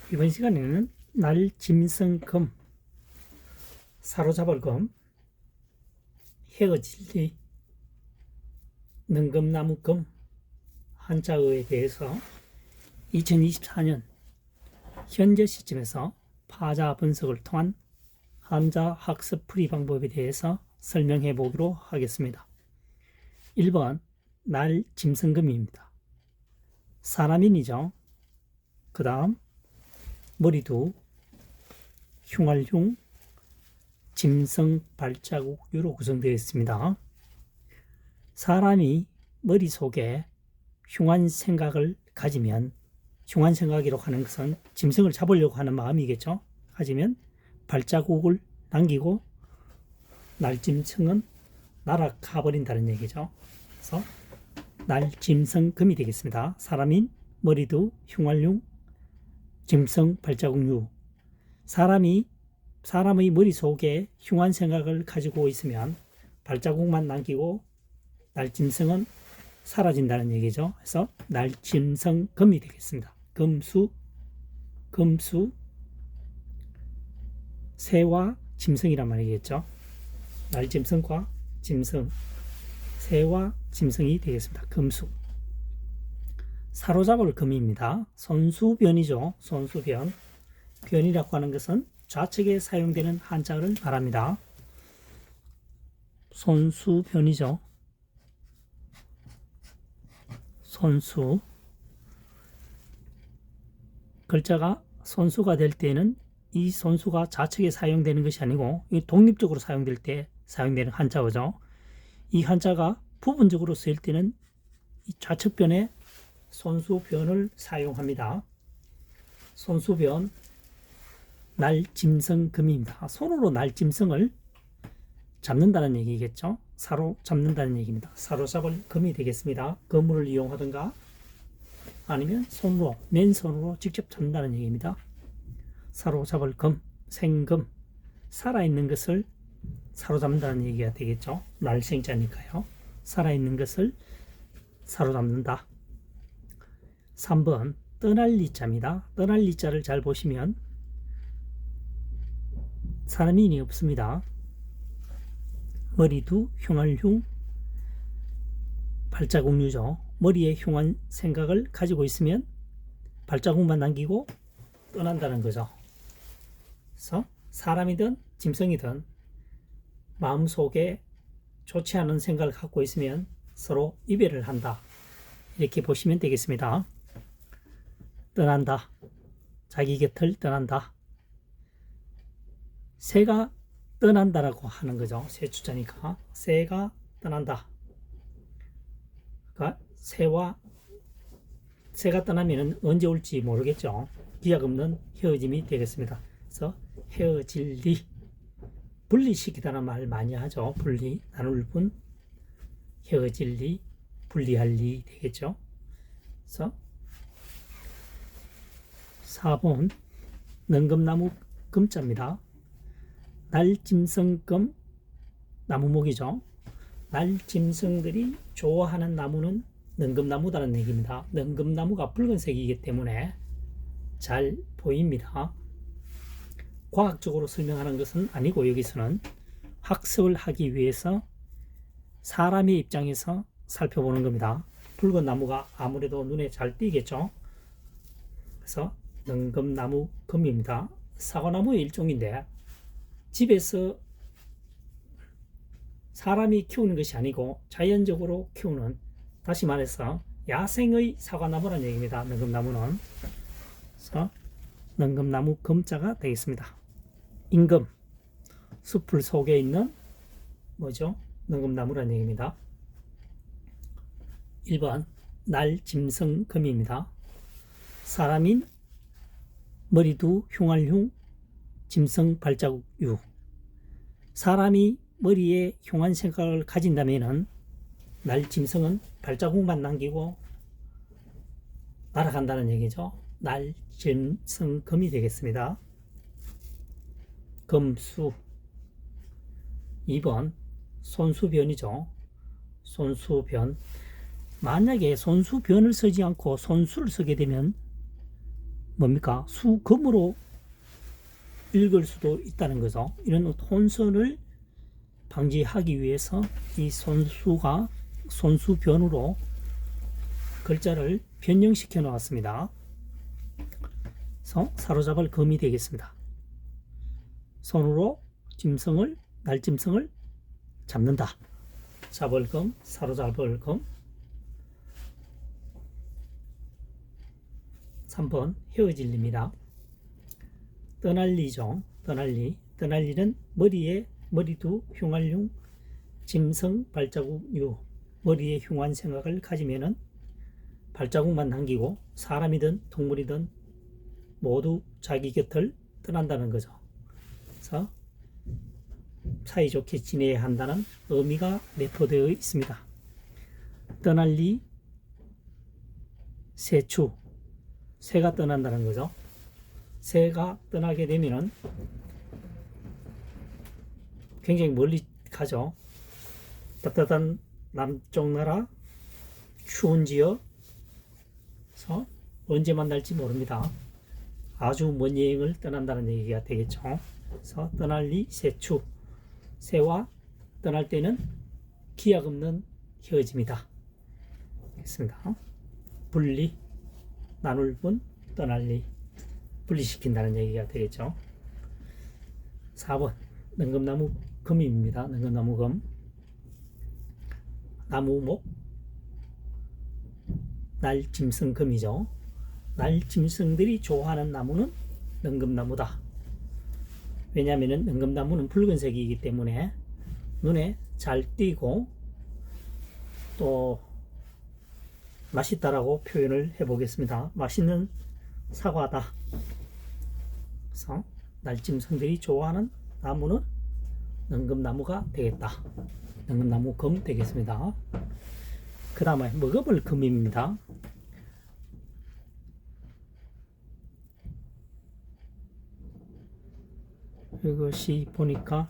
이번 시간에는 날, 짐승, 금, 사로잡을 금, 헤어질리, 능금나무 금, 한자어에 대해서 2024년 현재 시점에서 파자 분석을 통한 한자 학습 풀이 방법에 대해서 설명해 보기로 하겠습니다. 1번 날, 짐승, 금입니다. 사람인이죠. 그 다음 머리도 흉활흉, 짐승, 발자국, 유로 구성되어 있습니다. 사람이 머릿속에 흉한 생각을 가지면, 흉한 생각이라고 하는 것은 짐승을 잡으려고 하는 마음이겠죠. 가지면 발자국을 남기고 날짐승은 날아가 버린다는 얘기죠. 그래서 날짐승 금이 되겠습니다. 사람인 머리도 흉활흉, 짐승, 발자국, 유. 사람의 머릿속에 흉한 생각을 가지고 있으면 발자국만 남기고 날짐승은 사라진다는 얘기죠. 그래서 날짐승 금이 되겠습니다. 금수, 새와 짐승이란 말이겠죠. 날짐승과 짐승, 새와 짐승이 되겠습니다. 금수. 사로잡을 금입니다. 손수변이죠. 손수변. 변이라고 하는 것은 좌측에 사용되는 한자를 말합니다. 손수변이죠. 손수. 글자가 손수가 될 때는 이 손수가 좌측에 사용되는 것이 아니고 독립적으로 사용될 때 사용되는 한자어죠. 이 한자가 부분적으로 쓰일 때는 이 좌측변에 손수변을 사용합니다. 손수변, 날짐승 금입니다. 손으로 날짐승을 잡는다는 얘기겠죠. 사로잡는다는 얘기입니다. 사로잡을 금이 되겠습니다. 그물을 이용하든가 아니면 손으로, 맨손으로 직접 잡는다는 얘기입니다. 사로잡을 금, 생금, 살아있는 것을 사로잡는다는 얘기가 되겠죠. 날생자니까요. 살아있는 것을 사로잡는다. 3번 떠날 리자입니다. 떠날 리자를 잘 보시면 사람인이 없습니다. 머리도 흉활흉, 발자국류죠. 머리에 흉한 생각을 가지고 있으면 발자국만 남기고 떠난다는 거죠. 그래서 사람이든 짐승이든 마음속에 좋지 않은 생각을 갖고 있으면 서로 이별을 한다. 이렇게 보시면 되겠습니다. 떠난다. 자기 곁을 떠난다. 새가 떠난다라고 하는 거죠. 새 주자니까. 새가 떠난다. 그러니까 새가 떠나면 언제 올지 모르겠죠. 기약 없는 헤어짐이 되겠습니다. 그래서 헤어질리, 분리시키다는 말 많이 하죠. 분리, 나눌 분, 헤어질리, 분리할리 되겠죠. 그래서 4번 능금나무 금자입니다. 날짐승금, 나무목이죠. 날짐승들이 좋아하는 나무는 능금나무다는 얘기입니다. 능금나무가 붉은색이기 때문에 잘 보입니다. 과학적으로 설명하는 것은 아니고 여기서는 학습을 하기 위해서 사람의 입장에서 살펴보는 겁니다. 붉은 나무가 아무래도 눈에 잘 띄겠죠. 그래서 능금나무 금입니다. 사과나무의 일종인데 집에서 사람이 키우는 것이 아니고 자연적으로 키우는, 다시 말해서 야생의 사과나무라는 얘기입니다. 능금나무는. 그래서 능금나무 금자가 되겠습니다. 임금, 숲을 속에 있는 뭐죠? 능금나무라는 얘기입니다. 1번 날짐승 금입니다. 사람인 머리도 흉활흉, 짐승, 발자국, 유. 사람이 머리에 흉한 생각을 가진다면 날짐승은 발자국만 남기고 날아간다는 얘기죠. 날짐승 금이 되겠습니다. 금수. 2번 손수변이죠. 손수변. 만약에 손수변을 쓰지 않고 손수를 쓰게 되면 뭡니까? 수금으로 읽을 수도 있다는 거죠. 이런 혼선을 방지하기 위해서 이 손수가 손수변으로 글자를 변형시켜 놓았습니다. 그래서 사로잡을 금이 되겠습니다. 손으로 날짐승을 잡는다. 잡을 금, 사로잡을 금. 3번 헤어질립니다. 떠날리죠. 떠날리는 머리두 흉활용 짐승 발자국 유. 머리에 흉한 생각을 가지면은 발자국만 남기고 사람이든 동물이든 모두 자기 곁을 떠난다는 거죠. 그래서 사이좋게 지내야 한다는 의미가 내포되어 있습니다. 떠날리 새추. 새가 떠난다는 거죠. 새가 떠나게 되면은 굉장히 멀리 가죠. 따뜻한 남쪽 나라 추운 지역에서 언제 만날지 모릅니다. 아주 먼 여행을 떠난다는 얘기가 되겠죠. 그래서 떠날리 새추. 새와 떠날 때는 기약 없는 헤어짐이다. 됐습니다. 분리, 나눌 분, 떠날리. 분리시킨다는 얘기가 되겠죠. 4번 능금나무 금입니다. 능금나무 금. 나무목 날짐승 금이죠. 날짐승들이 좋아하는 나무는 능금나무다. 왜냐하면 능금나무는 붉은색이기 때문에 눈에 잘 띄고 또 맛있다라고 표현을 해보겠습니다. 맛있는 사과다. 그래서 날짐승들이 좋아하는 나무는 능금나무가 되겠다. 능금나무 금 되겠습니다. 그 다음에 먹어볼 금입니다. 이것이 보니까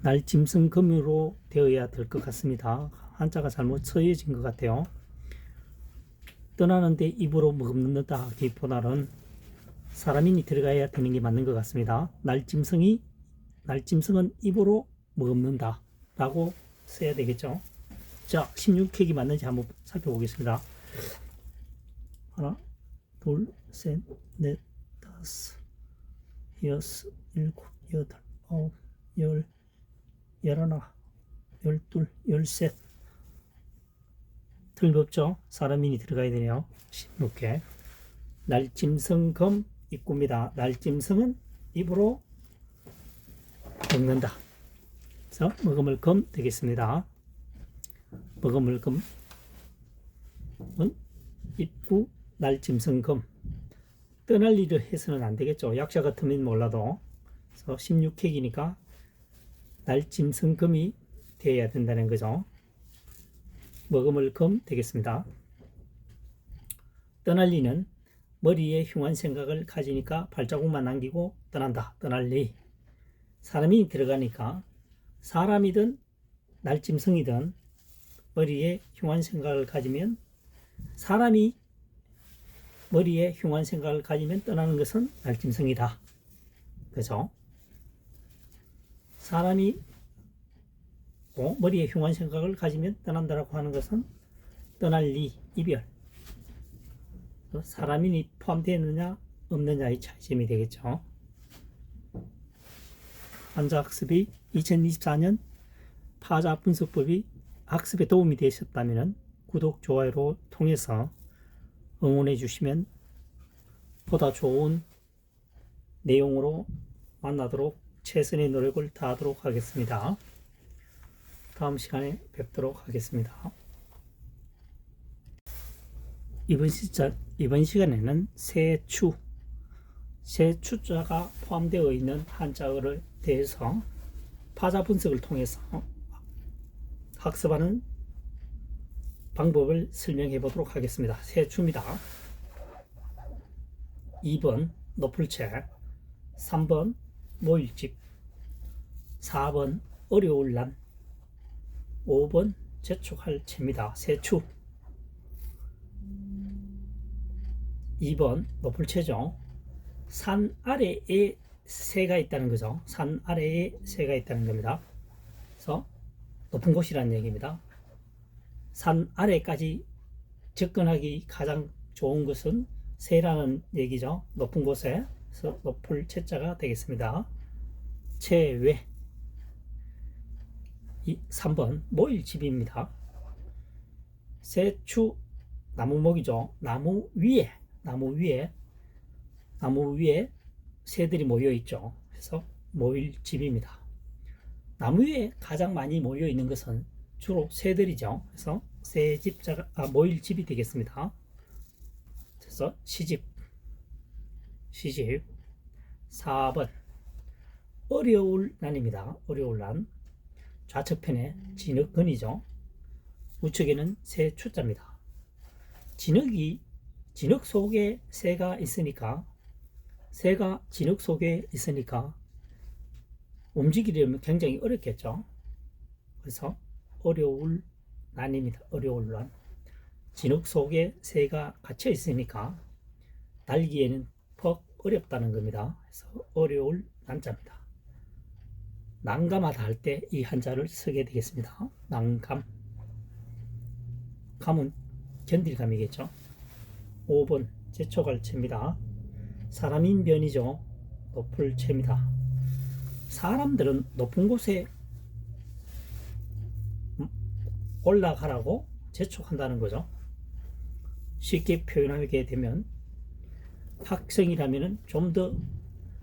날짐승 금으로 되어야 될 것 같습니다. 한자가 잘못 써여진 것 같아요. 떠나는데 입으로 머금는다 기보다는 사람인이 들어가야 되는 게 맞는 것 같습니다. 날짐승은 입으로 머금는다 라고 써야 되겠죠. 자, 16획이 맞는지 한번 살펴보겠습니다. 하나, 둘, 셋, 넷, 다섯, 여섯, 일곱, 여덟, 아홉, 열, 열하나, 열둘, 열셋. 틀림없죠. 사람인이 들어가야 되네요. 16회. 날짐승 금 입구입니다. 날짐승은 입으로 먹는다. 그래서 먹음을 금 되겠습니다. 먹음을 금은 입구 날짐승 금. 떠날 일을 해서는 안 되겠죠. 약자 같으면 몰라도. 그래서 16획이니까 날짐승 금이 되어야 된다는 거죠. 먹음을 금 되겠습니다. 떠날리는 머리에 흉한 생각을 가지니까 발자국만 남기고 떠난다. 떠날리. 사람이 들어가니까 사람이든 날짐승이든 머리에 흉한 생각을 가지면 사람이 머리에 흉한 생각을 가지면 떠나는 것은 날짐승이다. 그죠? 사람이 머리에 흉한 생각을 가지면 떠난다라고 하는 것은 떠날리, 이별. 사람인이 포함되느냐 없느냐의 차이점이 되겠죠. 한자학습이 2024년 파자분석법이 학습에 도움이 되셨다면 구독, 좋아요로 통해서 응원해 주시면 보다 좋은 내용으로 만나도록 최선의 노력을 다하도록 하겠습니다. 다음 시간에 뵙도록 하겠습니다. 이번 시간에는 새추자가 포함되어 있는 한자어를 대해서 파자 분석을 통해서 학습하는 방법을 설명해 보도록 하겠습니다. 새추입니다. 2번 노풀채, 3번 모일집, 4번 어려울 난, 5번 재촉할 채입니다. 새추. 2번 노풀체죠. 산 아래에 새가 있다는 거죠. 산 아래에 새가 있다는 겁니다. 그래서 높은 곳이라는 얘기입니다. 산 아래까지 접근하기 가장 좋은 것은 새라는 얘기죠. 높은 곳에. 그래서 높을 채자가 되겠습니다. 채외. 3번 모일집입니다. 새추 나무목이죠. 나무 위에 새들이 모여 있죠. 그래서 모일집입니다. 나무 위에 가장 많이 모여 있는 것은 주로 새들이죠. 그래서 새집자가 모일집이 되겠습니다. 그래서 시집. 4번 어려울 난입니다. 어려울 난. 좌측편에 진흙근이죠. 우측에는 새 추자입니다. 진흙 속에 새가 있으니까, 새가 진흙 속에 있으니까 움직이려면 굉장히 어렵겠죠. 그래서 어려울 난입니다. 어려울 난. 진흙 속에 새가 갇혀 있으니까 날기에는 퍽 어렵다는 겁니다. 그래서 어려울 난자입니다. 난감하다 할 때 이 한자를 쓰게 되겠습니다. 난감. 감은 견딜감이겠죠. 5번 제초갈채입니다. 사람인 변이죠. 높을 채입니다. 사람들은 높은 곳에 올라가라고 재촉한다는 거죠. 쉽게 표현하게 되면 학생이라면 좀 더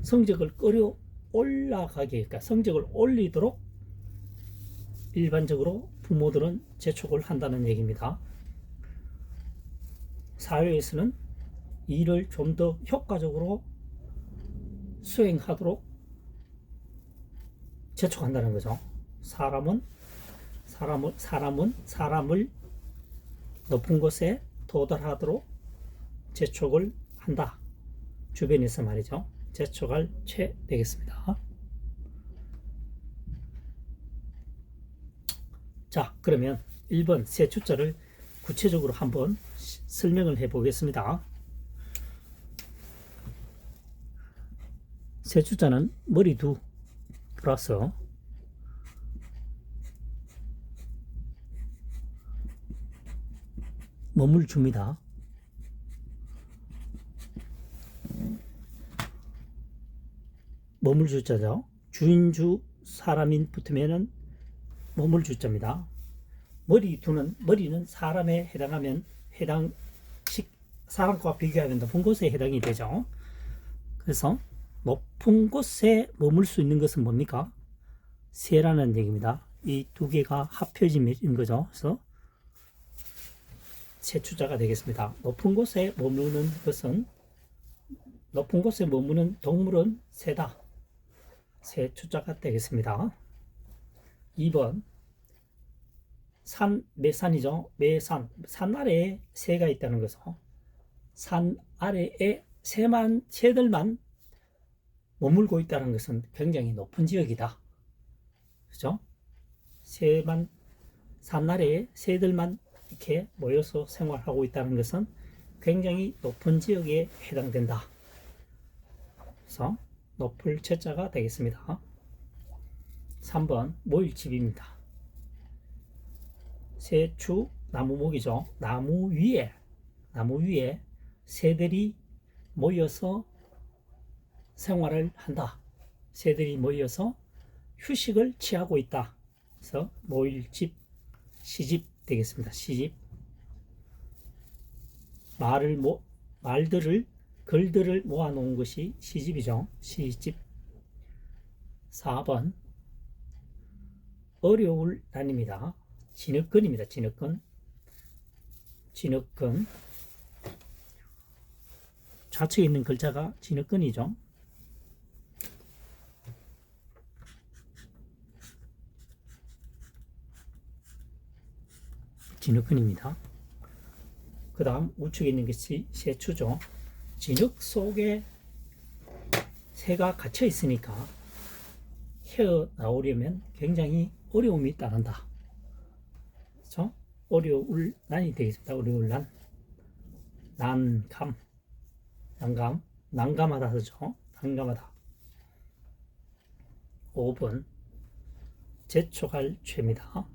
성적을 끌어 올라가게, 그러니까 성적을 올리도록 일반적으로 부모들은 재촉을 한다는 얘기입니다. 사회에서는 일을 좀 더 효과적으로 수행하도록 재촉한다는 거죠. 사람을 높은 곳에 도달하도록 재촉을 한다. 주변에서 말이죠. 재촉할 채 되겠습니다. 자, 그러면 1번 새 주자를 구체적으로 한번 설명을 해 보겠습니다. 새 주자는 머리두 플러스 머물 줍니다. 머물 주자죠. 주인주 사람인 붙으면은 머물 주자입니다. 머리는 사람에 해당하면 사람과 비교하면 높은 곳에 해당이 되죠. 그래서 높은 곳에 머물 수 있는 것은 뭡니까? 새라는 얘기입니다. 이 두 개가 합해진 거죠. 그래서 새추자가 되겠습니다. 높은 곳에 머무는 동물은 새다. 새추자가 되겠습니다. 2번 매산이죠. 산 아래에 새가 있다는 거죠. 산 아래에 새들만 머물고 있다는 것은 굉장히 높은 지역이다. 그죠? 산 아래에 새들만 이렇게 모여서 생활하고 있다는 것은 굉장히 높은 지역에 해당된다. 그래서 높을 채자가 되겠습니다. 3번 모일집입니다. 새추 나무목이죠. 나무 위에 새들이 모여서 생활을 한다. 새들이 모여서 휴식을 취하고 있다. 그래서 모일집, 시집 되겠습니다. 시집. 글들을 모아놓은 것이 시집이죠. 시집. 4번 어려울 난입니다. 진흙근입니다. 진흙근. 좌측에 있는 글자가 진흙근이죠. 진흙근입니다. 그 다음 우측에 있는 것이 새추죠. 진흙 속에 새가 갇혀 있으니까 헤어나오려면 굉장히 어려움이 따른다. 그렇죠? 어려울 난이 되겠습니다. 어려울 난. 난감. 난감하다 하죠. 난감하다. 5번 재촉할 죄입니다.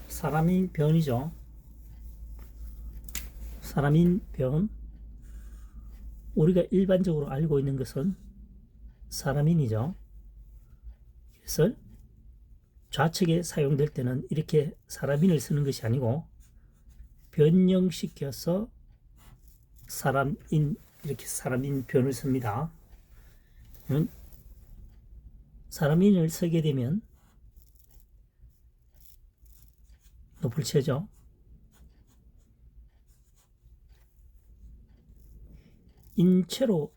사람인 변이죠. 사람인 변. 우리가 일반적으로 알고 있는 것은 사람인이죠. 그래서 좌측에 사용될 때는 이렇게 사람인을 쓰는 것이 아니고 변형시켜서 사람인, 이렇게 사람인 변을 씁니다. 사람인을 쓰게 되면 노불체죠. 인체로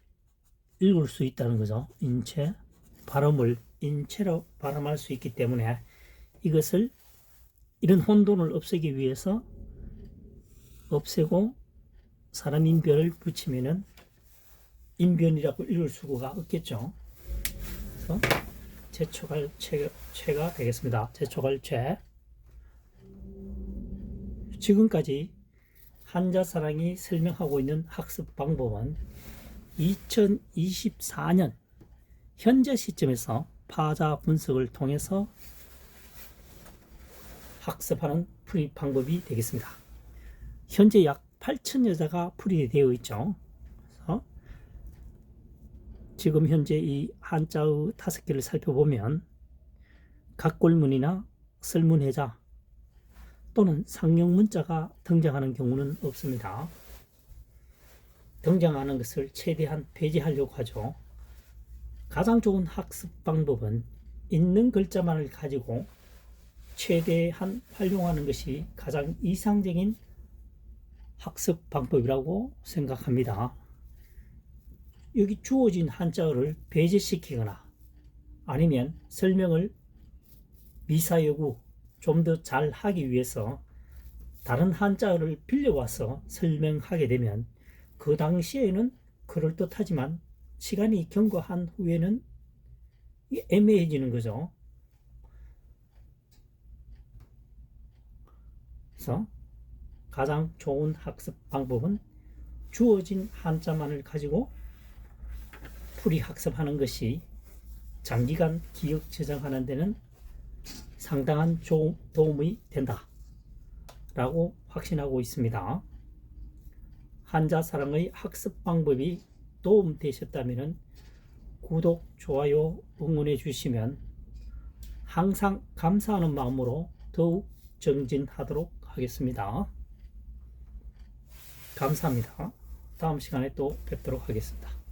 읽을 수 있다는 거죠. 인체, 발음을 인체로 발음할 수 있기 때문에 이것을, 이런 혼돈을 없애기 위해서 없애고 사람인변을 붙이면은 인변이라고 읽을 수가 없겠죠. 그래서 재촉할 죄가 되겠습니다. 재촉할 죄. 지금까지 한자사랑이 설명하고 있는 학습 방법은 2024년 현재 시점에서 파자 분석을 통해서 학습하는 풀이 방법이 되겠습니다. 현재 약 8,000여자가 풀이되어 있죠. 그래서 지금 현재 이 한자의 5개를 살펴보면 각골문이나 설문해자 또는 상형문자가 등장하는 경우는 없습니다. 등장하는 것을 최대한 배제하려고 하죠. 가장 좋은 학습 방법은 있는 글자만을 가지고 최대한 활용하는 것이 가장 이상적인 학습 방법이라고 생각합니다. 여기 주어진 한자어를 배제시키거나 아니면 설명을 미사여구 좀 더 잘 하기 위해서 다른 한자어를 빌려와서 설명하게 되면 그 당시에는 그럴듯하지만 시간이 경과한 후에는 애매해지는 거죠. 그래서 가장 좋은 학습 방법은 주어진 한자만을 가지고 풀이 학습하는 것이 장기간 기억 저장하는 데는 상당한 도움이 된다 라고 확신하고 있습니다. 한자사랑의 학습 방법이 도움되셨다면 구독, 좋아요 응원해 주시면 항상 감사하는 마음으로 더욱 정진하도록 하겠습니다. 감사합니다. 다음 시간에 또 뵙도록 하겠습니다.